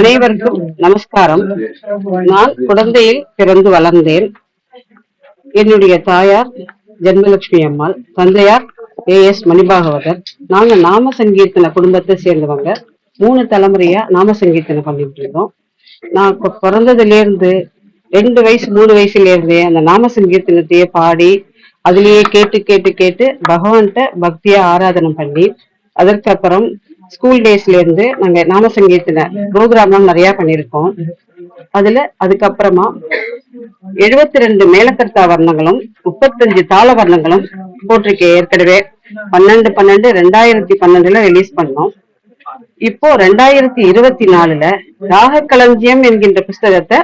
அனைவருக்கும் நமஸ்காரம். நான் குழந்தையில் பிறந்து வளர்ந்தேன். என்னுடைய தாயார் ஜென்மலட்சுமி அம்மாள், தந்தையார் ஏஎஸ் மணிபாகவதர். நாங்க நாம சங்கீர்த்தன குடும்பத்தை சேர்ந்தவங்க. 3 தலைமுறையா நாம சங்கீர்த்தனை பண்ணிட்டு இருந்தோம். நான் பிறந்ததுல இருந்து 2 வயசு 3 வயசுல இருந்தே அந்த நாம சங்கீர்த்தனத்தையே பாடி அதுலயே கேட்டு கேட்டு கேட்டு பகவான்கிட்ட பக்தியா ஆராதனை பண்ணி, அதற்கப்புறம் ஸ்கூல் டேஸ்ல இருந்து நாங்க நாம சங்கீர்த்தன ப்ரோக்ராம்லாம் நிறைய பண்ணிருக்கோம். அதுக்கப்புறமா 72 மேலக்கர்த்தா வர்ணங்களும் 35 தாள வர்ணங்களும் போட்டிருக்கேன். ஏற்கனவே 12/12/2012 ரிலீஸ் பண்ணோம். இப்போ 2024 ராக களஞ்சியம் என்கின்ற புஸ்தகத்தை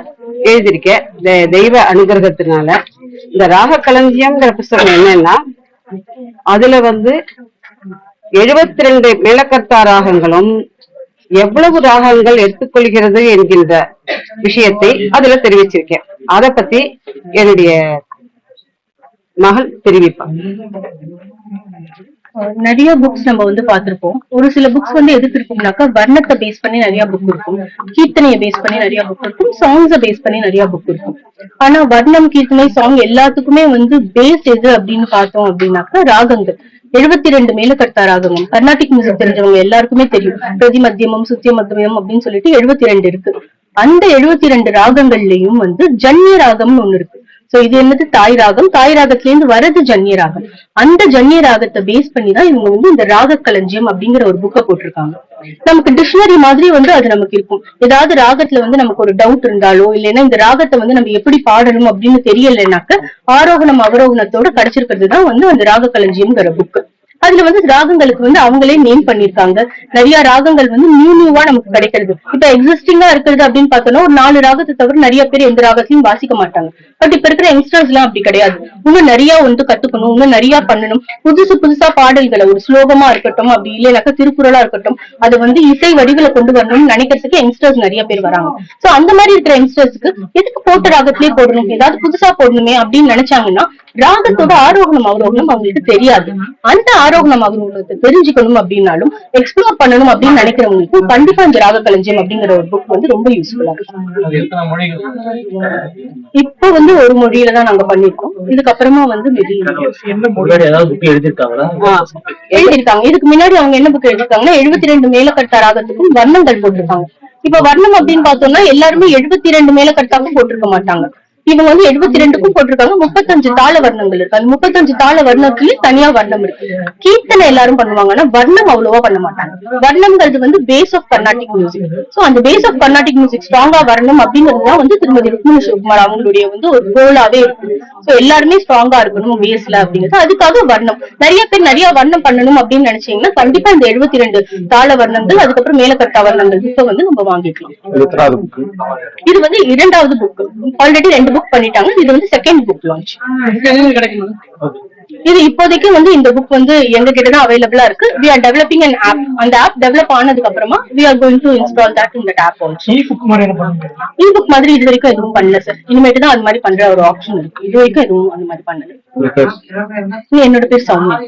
எழுதியிருக்கேன். தெய்வ அனுகிரகத்தினால இந்த ராக களஞ்சியம்ங்கிற புஸ்தகம் என்னன்னா, அதுல 72 மேலக்கர்த்தா ராகங்களும் எவ்வளவு ராகங்கள் எடுத்துக்கொள்கிறது என்கின்ற விஷயத்தை அதுல தெரிவிச்சிருக்கேன். அதை பத்தி என்னுடைய மகள் தெரிவிப்பார். நிறைய புக்ஸ் நம்ம பார்த்திருப்போம். ஒரு சில புக்ஸ் எதுக்கு இருக்கும்னாக்கா, வர்ணத்தை பேஸ் பண்ணி நிறைய புக் இருக்கும், கீர்த்தனையை பேஸ் பண்ணி நிறைய புக் இருக்கும், சாங்ஸை பேஸ் பண்ணி நிறைய புக் இருக்கும். ஆனா வர்ணம், கீர்த்தனை, சாங் எல்லாத்துக்குமே பேஸ் எது அப்படின்னு பார்த்தோம் அப்படின்னாக்கா ராகங்கள். 72 மேலக்கர்த்தா ராகங்கள். கர்நாடிக் மியூசிக் தெரிஞ்சவங்க எல்லாருக்குமே தெரியும். பிரதி மத்தியமம், சுத்திய மத்தியமம் அப்படின்னு சொல்லிட்டு 72 இருக்கு. அந்த 72 ராகங்கள்லயும் ஜன்ய ராகம்னு ஒண்ணு இருக்கு. சோ இது என்னது? தாய் ராகம். தாய் ராகத்துல இருந்து வரது ஜன்ய ராகம். அந்த ஜன்ய ராகத்தை பேஸ் பண்ணிதான் இவங்க இந்த ராக களஞ்சியம் அப்படிங்கிற ஒரு புக்கை போட்டிருக்காங்க. நமக்கு டிக்ஷனரி மாதிரி அது நமக்கு இருக்கும். ஏதாவது ராகத்துல நமக்கு ஒரு டவுட் இருந்தாலோ, இல்லைன்னா இந்த ராகத்தை நம்ம எப்படி பாடணும் அப்படின்னு தெரியலனாக்க, ஆரோகணம் அவரோகணத்தோட கிடைச்சிருக்கிறது தான் அந்த ராக களஞ்சியம்ங்கிற புக்கு. அதுல ராகங்களுக்கு அவங்களே நேம் பண்ணிருக்காங்க. நிறைய ராகங்கள் நியூவா நமக்கு கிடைக்கிறது. இப்ப எக்ஸிஸ்டிங்கா இருக்கிறது அப்படின்னு பார்த்தோம்னா, ஒரு 4 ராகத்தை தவிர நிறைய பேர் எந்த ராகத்தையும் வாசிக்க மாட்டாங்க. பட் இப்ப இருக்கிற யங்ஸ்டர்ஸ் எல்லாம் அப்படி கிடையாது. இன்னும் நிறைய கத்துக்கணும், இன்னும் நிறைய பண்ணணும். புதுசா பாடல்களை ஒரு ஸ்லோகமா இருக்கட்டும், அப்படி இல்லைனாக்கா திருக்குறளா இருக்கட்டும், அது இசை வடிவில கொண்டு வரணும்னு நினைக்கிறதுக்கு யங்ஸ்டர்ஸ் நிறைய பேர் வராங்க. சோ அந்த மாதிரி இருக்கிற யங்ஸ்டர்ஸ்க்கு எதுக்கு போட்ட ராகத்திலேயே போடணும், ஏதாவது புதுசா போடணுமே அப்படின்னு நினைச்சாங்கன்னா, ராகத்தோட ஆரோகணம் அவரோகணம் அவங்களுக்கு தெரியாது. அந்த ஆரோகணம் அவரோகணத்தை தெரிஞ்சுக்கணும் அப்படின்னாலும், எக்ஸ்ப்ளோர் பண்ணணும் அப்படின்னு நினைக்கிறவங்களுக்கு கண்டிப்பா இந்த ராக களஞ்சியம் அப்படிங்கிற ஒரு புக் ரொம்ப யூஸ்ஃபுல்லா இருக்கும். இப்போ ஒரு மொழியில தான் நாங்க பண்ணிருக்கோம். இதுக்கப்புறமா எழுதிருக்காங்க. இதுக்கு முன்னாடி அவங்க என்ன புக் எழுதிருக்காங்கன்னா, 72 மேலக்கர்த்தா ராகத்துக்கும் வர்ணங்கள் போட்டிருக்காங்க. இப்ப வர்ணம் அப்படின்னு பார்த்தோம்னா எல்லாருமே 72 மேலக்கர்த்தாக்கும் போட்டிருக்க மாட்டாங்க. இவங்க 72க்கும் போட்டிருக்காங்க. 35 தாள வர்ணங்கள் இருக்கு. அந்த 35 தாள வர்ணத்துலயும் தனியா வர்ணம் இருக்கு. கீர்த்தனை எல்லாரும் பண்ணுவாங்கன்னா வர்ணம் அவ்வளவா பண்ண மாட்டாங்க. வர்ணம்ங்கிறது base of Carnatic music. So அந்த பேஸ் ஆஃப் கர்நாடிக் மியூசிக் ஸ்ட்ராங்கா வரணும் அப்படிங்கிறதுதான் திருமதி ருக்மிணி சிவகுமார் அவங்களுடைய ஒரு கோலாவே இருக்கு. சோ எல்லாருமே ஸ்ட்ராங்கா இருக்கணும் பேஸ்ல அப்படிங்கிறது. அதுக்காக வர்ணம் நிறைய பேர் நிறைய வர்ணம் பண்ணணும் அப்படின்னு நினைச்சீங்கன்னா, கண்டிப்பா இந்த 72 தாள வர்ணங்கள், அதுக்கப்புறம் மேலக்கர்த்தா வர்ணங்கள் புக்கை நம்ம வாங்கிக்கலாம். இது 2வது புக். ஆல்ரெடி 2 புக் பண்ணிட்டாங்க. இது செகண்ட் புக் லான்ச். இது இப்போதைக்கு இந்த புக் எங்க கிட்டதான் அவைலபிளா இருக்கு. we are developing an app. அந்த ஆப் டெவலப் ஆனதுக்கு அப்புறமா we are going to install that in that app also. e-book மாதிரி இது வரைக்கும் எதுவும் பண்ணல சார். இனிமேட்டு தான் அது மாதிரி பண்ற ஒரு ஆப்ஷன் இருக்கு. இது வரைக்கும் எதுவும் அந்த மாதிரி பண்ணல. என்னோட பேர் சௌமியா.